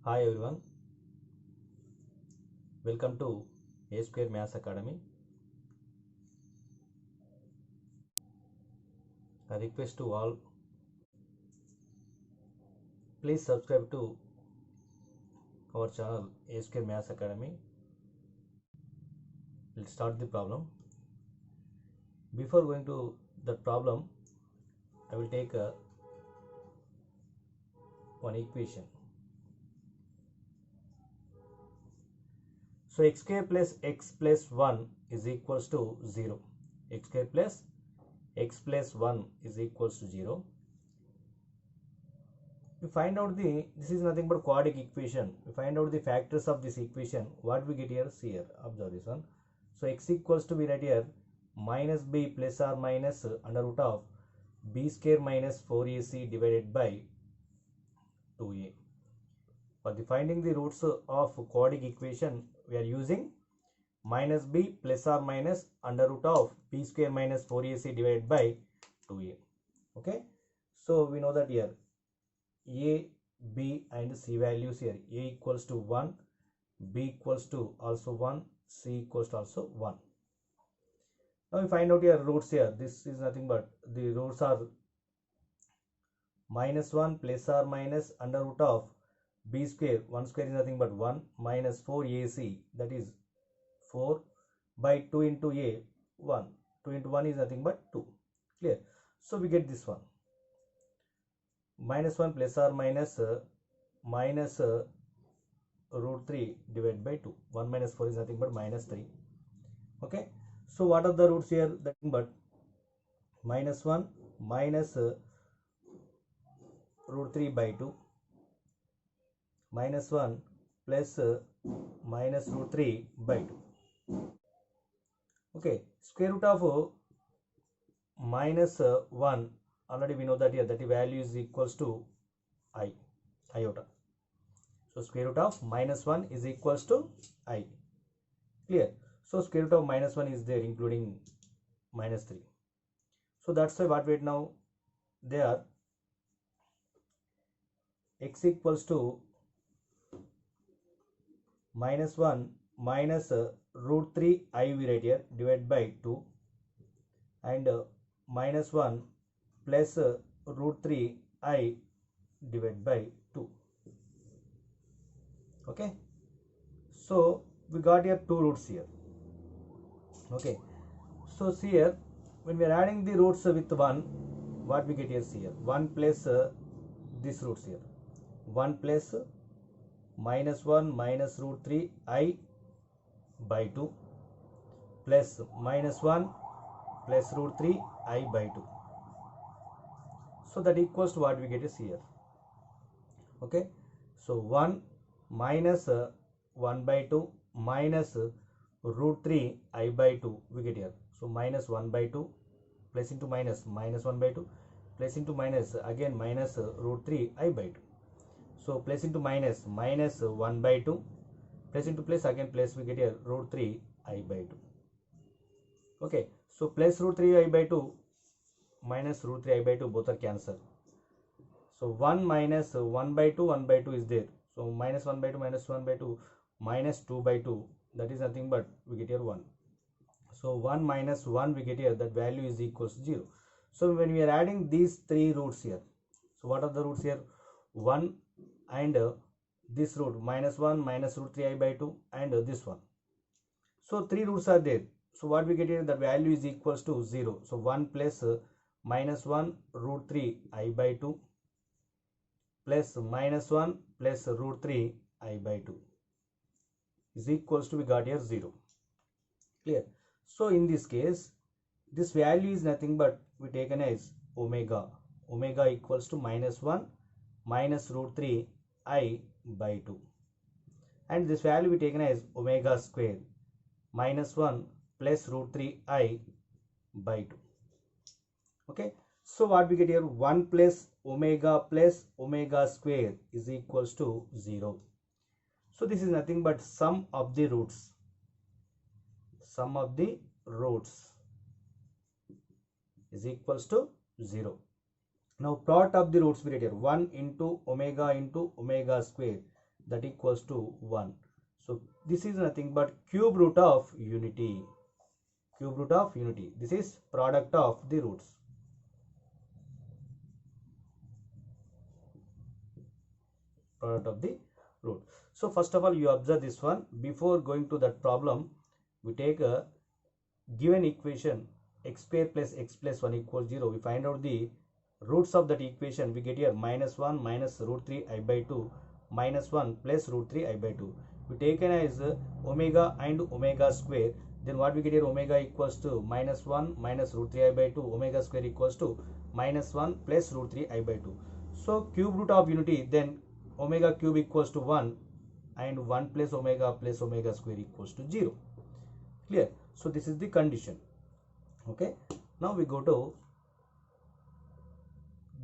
Hi everyone, welcome to A Square Maths Academy. A request to all, please subscribe to our channel A Square Maths Academy. Let's start the problem. Before going to the problem, I will take one equation. So x square plus x plus 1 is equals to 0. X square plus x plus 1 is equals to 0. We find out this is nothing but quadratic equation. We find out the factors of this equation. What we get here, see here, observe this one. So x equals to, we write here, minus b plus or minus under root of b square minus 4ac divided by 2a. For the finding the roots of quadratic equation, we are using minus b plus or minus under root of b square minus 4ac divided by 2a. Okay, so we know that here a, b and c values here. A equals to 1, b equals to also 1, c equals to also 1. Now we find out here roots here. This is nothing but the roots are minus 1 plus or minus under root of b square. 1 square is nothing but 1 minus 4ac, that is 4 by 2 into a 1. 2 into 1 is nothing but 2. Clear? So we get this one. Minus 1 plus or minus minus root 3 divided by 2. 1 minus 4 is nothing but minus 3. Okay. So what are the roots here? Nothing but minus 1 minus root 3 by 2. Minus 1 plus minus root 3 by 2. Okay. Square root of minus 1. Already we know that here that the value is equals to iota. So square root of minus 1 is equals to I. Clear? So square root of minus 1 is there including minus 3. So that's why what we now they are x equals to minus 1 minus root 3 I we write here divided by 2 and minus 1 plus root 3 I divided by 2. Okay, so we got here two roots here. Okay, so see here when we are adding the roots with 1, what we get here, see here 1 plus this roots here 1 plus minus 1 minus root 3 I by 2 plus minus 1 plus root 3 I by 2. So that equals to what we get is here. Okay, so 1 minus 1 by 2 minus root 3 I by 2 we get here. So minus 1 by 2 plus into minus minus 1 by 2 plus into minus again minus root 3 I by 2. So plus into minus minus 1 by 2 plus into plus again plus we get here root 3 I by 2. Okay, so plus root 3 I by 2 minus root 3 I by 2 both are cancelled. So 1 minus 1 by 2 is there. So minus 1 by 2 minus 1 by 2 minus 2 by 2, that is nothing but we get here 1. So 1 minus 1 we get here, that value is equals to 0. So when we are adding these three roots here, so what are the roots here? 1 and this root minus 1 minus root 3 I by 2 and this one. So three roots are there. So what we get here, the value is equals to 0. So 1 plus minus 1 root 3 I by 2 plus minus 1 plus root 3 I by 2 is equals to, we got here 0. Clear? So in this case, this value is nothing but we taken as omega. Omega equals to minus 1 minus root 3 I by 2. And this value we taken as omega square minus 1 plus root 3 I by 2. Okay. So what we get here, 1 plus omega square is equals to 0. So this is nothing but sum of the roots. Sum of the roots is equals to 0. Now product of the roots we get here 1 into omega square, that equals to 1. So this is nothing but cube root of unity. Cube root of unity. This is product of the roots. Product of the root. So first of all, you observe this one. Before going to that problem, we take a given equation x square plus x plus 1 equals 0. We find out the roots of that equation. We get here minus 1 minus root 3 I by 2 minus 1 plus root 3 I by 2. We taken as omega and omega square. Then what we get here, omega equals to minus 1 minus root 3 I by 2, omega square equals to minus 1 plus root 3 I by 2. So cube root of unity, then omega cube equals to 1 and 1 plus omega square equals to 0. Clear? So this is the condition. Okay. Now we go to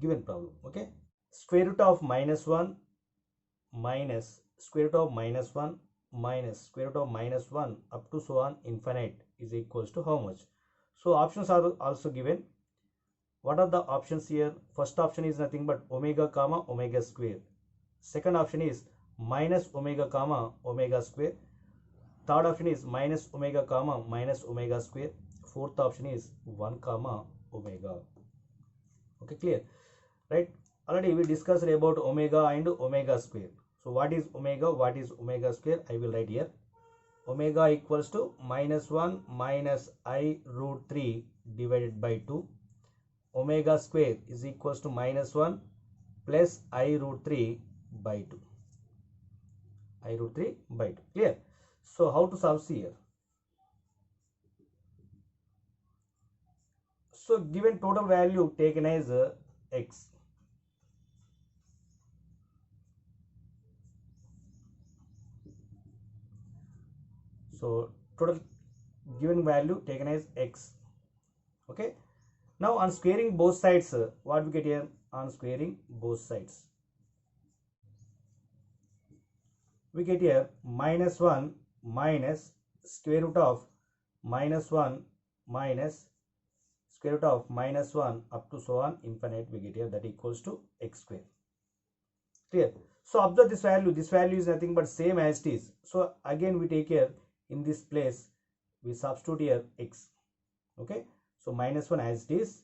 given problem. Okay. Square root of minus 1 minus square root of minus 1 minus square root of minus 1 up to so on infinite is equals to how much? So options are also given. What are the options here? First option is nothing but omega comma omega square. Second option is minus omega comma omega square. Third option is minus omega comma minus omega square. Fourth option is 1 comma omega. Okay, clear? Right? Already we discussed about omega and omega square. So what is omega? What is omega square? I will write here. Omega equals to minus 1 minus I root 3 divided by 2. Omega square is equals to minus 1 plus I root 3 by 2. I root 3 by 2. Clear? So how to solve here? So given total value taken as x. So total given value taken as x. Okay. Now on squaring both sides, what we get here? On squaring both sides, we get here minus 1 minus square root of minus 1 minus square root of minus 1 up to so on infinite, we get here that equals to x square. Clear? So observe this value is nothing but same as it is. So again we take here in this place we substitute here x. Okay, so minus 1 as it is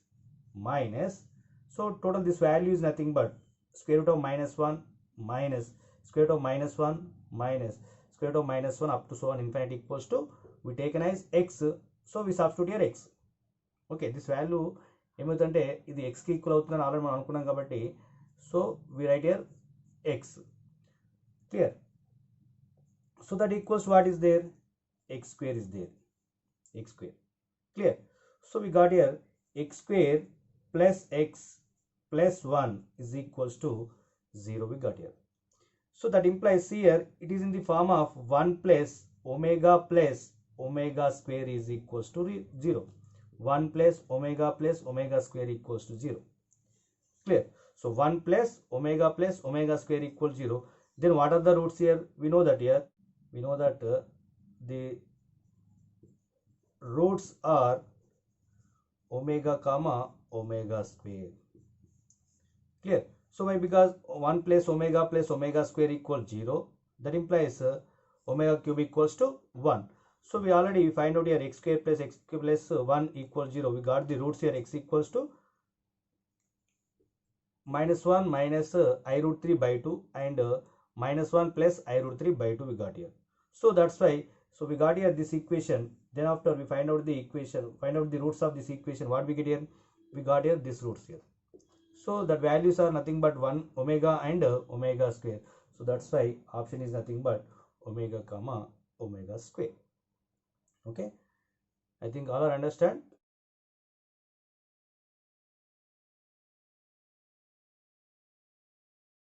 minus, so total this value is nothing but square root of minus 1 minus square root of minus 1 minus square root of minus 1 up to so on infinite equals to, we taken as x, so we substitute here x. Okay, this value ఏమవుతుందంటే ఇది x కి equal అవుతుందని already మనం అనుకున్నాం కాబట్టి, so we write here x. Clear? So that equals what is there? X square is there. X square. Clear? So we got here x square plus x plus 1 is equals to 0. We got here. So that implies here it is in the form of 1 plus omega square is equals to 0. 1 plus omega square equals to 0. Clear? So 1 plus omega square equals 0. Then what are the roots here? We know that here. We know that the roots are omega comma omega square. Clear? So why? Because 1 plus omega square equals 0. That implies omega cube equals to 1. So we already find out here x square plus 1 equals 0. We got the roots here. X equals to minus 1 minus I root 3 by 2 and minus 1 plus I root 3 by 2 we got here. So that's why, so we got here this equation. Then after we find out the equation, find out the roots of this equation. What we get here? We got here this roots here. So the values are nothing but 1 omega and omega square. So that's why option is nothing but omega comma omega square. Okay, I think all are understand.